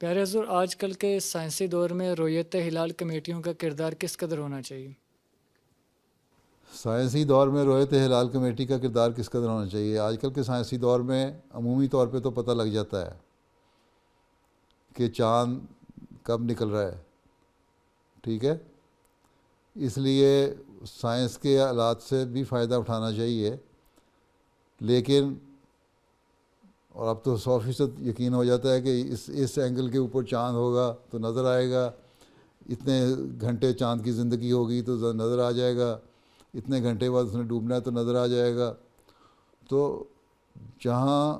پیارے حضور، آج کل کے سائنسی دور میں رؤیت ہلال کمیٹیوں کا کردار کس قدر ہونا چاہیے؟ سائنسی دور میں رؤیت ہلال کمیٹی کا کردار کس قدر ہونا چاہیے؟ آج کل کے سائنسی دور میں عمومی طور پہ تو پتہ لگ جاتا ہے کہ چاند کب نکل رہا ہے، ٹھیک ہے؟ اس لیے سائنس کے آلات سے بھی فائدہ اٹھانا چاہیے، لیکن اور اب تو 100% یقین ہو جاتا ہے کہ اس اینگل کے اوپر چاند ہوگا تو نظر آئے گا، اتنے گھنٹے چاند کی زندگی ہوگی تو نظر آ جائے گا، اتنے گھنٹے بعد اس نے ڈوبنا ہے تو نظر آ جائے گا۔ تو جہاں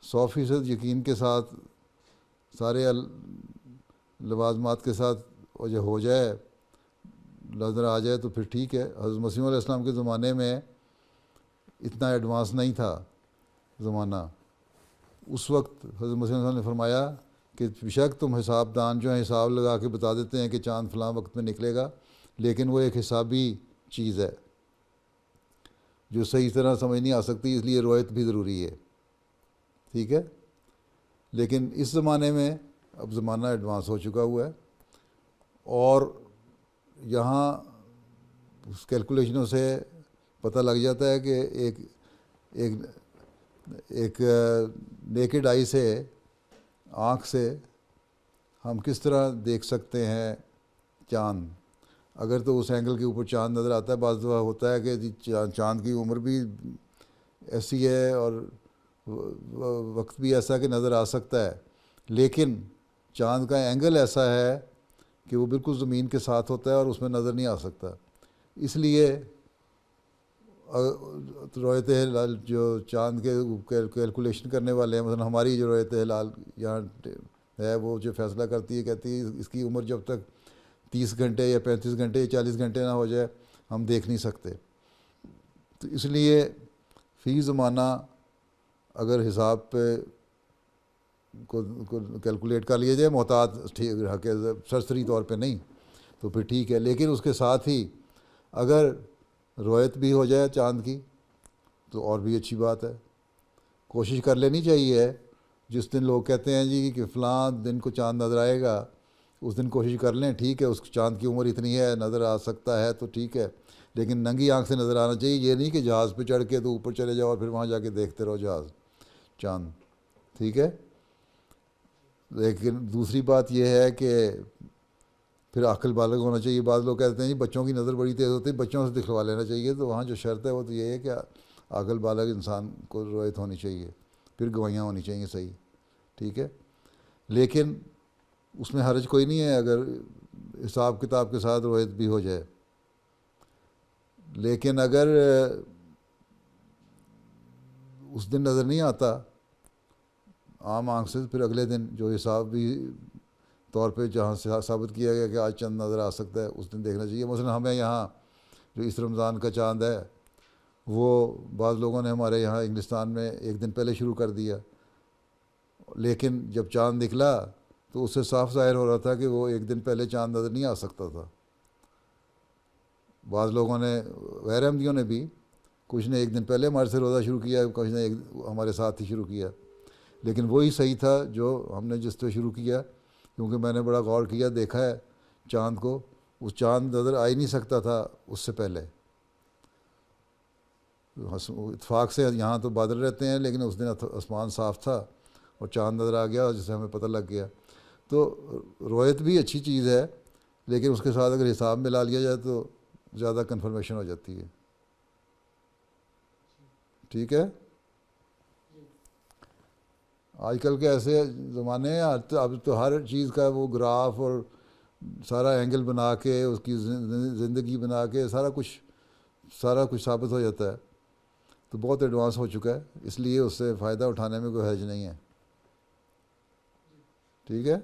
100% یقین کے ساتھ سارے لوازمات کے ساتھ ہو جائے، نظر آ جائے تو پھر ٹھیک ہے۔ حضرت مسیح علیہ السلام کے زمانے میں اتنا ایڈوانس نہیں تھا زمانہ، اس وقت حضرت مسیح علیہ السلام نے فرمایا کہ بیشک تم حساب دان جو ہیں حساب لگا کے بتا دیتے ہیں کہ چاند فلاں وقت میں نکلے گا، لیکن وہ ایک حسابی چیز ہے جو صحیح طرح سمجھ نہیں آ سکتی، اس لیے روایت بھی ضروری ہے، ٹھیک ہے؟ لیکن اس زمانے میں اب زمانہ ایڈوانس ہو چکا ہوا ہے، اور یہاں اس کیلکولیشنوں سے پتہ لگ جاتا ہے کہ ایک نیکڈ آئی سے، آنکھ سے ہم کس طرح دیکھ سکتے ہیں چاند۔ اگر تو اس اینگل کے اوپر چاند نظر آتا ہے، بعض دفعہ ہوتا ہے کہ چاند کی عمر بھی ایسی ہے اور وقت بھی ایسا کہ نظر آ سکتا ہے، لیکن چاند کا اینگل ایسا ہے کہ وہ بالکل زمین کے ساتھ ہوتا ہے اور اس میں نظر نہیں آ سکتا۔ اس لیے رؤیت ہلال جو چاند کے کیلکولیشن کرنے والے ہیں، مثلا ہماری جو رؤیت ہلال یہاں ہے وہ جو فیصلہ کرتی ہے، کہتی ہے اس کی عمر جب تک 30 گھنٹے یا 35 گھنٹے یا 40 گھنٹے نہ ہو جائے ہم دیکھ نہیں سکتے۔ تو اس لیے فی زمانہ اگر حساب پہ کو کیلکولیٹ کر لیا جائے، محتاط ٹھیک سرسری طور پہ نہیں، تو پھر ٹھیک ہے۔ لیکن اس کے ساتھ ہی اگر رویت بھی ہو جائے چاند کی تو اور بھی اچھی بات ہے۔ کوشش کر لینی چاہیے، جس دن لوگ کہتے ہیں جی کہ فلاں دن کو چاند نظر آئے گا، اس دن کوشش کر لیں، ٹھیک ہے، اس چاند کی عمر اتنی ہے، نظر آ سکتا ہے تو ٹھیک ہے، لیکن ننگی آنکھ سے نظر آنا چاہیے۔ یہ نہیں کہ جہاز پہ چڑھ کے تو اوپر چلے جاؤ اور پھر وہاں جا کے دیکھتے رہو جہاز چاند، ٹھیک ہے؟ لیکن دوسری بات یہ ہے کہ پھر عقل بالغ ہونا چاہیے۔ بعض لوگ کہتے ہیں جی بچوں کی نظر بڑی تیز ہوتی ہے، بچوں سے دکھوا لینا چاہیے، تو وہاں جو شرط ہے وہ تو یہ ہے کہ عقل بالغ انسان کو رویت ہونی چاہیے، پھر گواہیاں ہونی چاہیے، صحیح، ٹھیک ہے؟ لیکن اس میں حرج کوئی نہیں ہے اگر حساب کتاب کے ساتھ رویت بھی ہو جائے، لیکن اگر اس دن نظر نہیں آتا عام آنکھ سے، پھر اگلے دن جو حساب بھی طور پہ جہاں سے ثابت کیا گیا کہ آج چاند نظر آ سکتا ہے، اس دن دیکھنا چاہیے۔ مثلا ہمیں یہاں جو اس رمضان کا چاند ہے وہ بعض لوگوں نے ہمارے یہاں انگلستان میں ایک دن پہلے شروع کر دیا، لیکن جب چاند نکلا تو اس سے صاف ظاہر ہو رہا تھا کہ وہ ایک دن پہلے چاند نظر نہیں آ سکتا تھا۔ بعض لوگوں نے، غیر احمدیوں نے بھی، کچھ نے ایک دن پہلے ہمارے سے روزہ شروع کیا، کچھ نے ہمارے ساتھ ہی شروع کیا، لیکن وہی صحیح تھا جو ہم نے جس پہ شروع کیا، کیونکہ میں نے بڑا غور کیا، دیکھا ہے چاند کو، اس چاند نظر آ ہی نہیں سکتا تھا اس سے پہلے۔ اتفاق سے یہاں تو بادل رہتے ہیں، لیکن اس دن آسمان صاف تھا اور چاند نظر آ گیا، جس سے ہمیں پتہ لگ گیا۔ تو رویت بھی اچھی چیز ہے، لیکن اس کے ساتھ اگر حساب میں لا لیا جائے تو زیادہ کنفرمیشن ہو جاتی ہے، ٹھیک ہے؟ آج کل کے ایسے زمانے ہیں، اب تو ہر چیز کا وہ گراف اور سارا اینگل بنا کے، اس کی زندگی بنا کے سارا کچھ ثابت ہو جاتا ہے، تو بہت ایڈوانس ہو چکا ہے، اس لیے اس سے فائدہ اٹھانے میں کوئی حرج نہیں ہے، ٹھیک ہے؟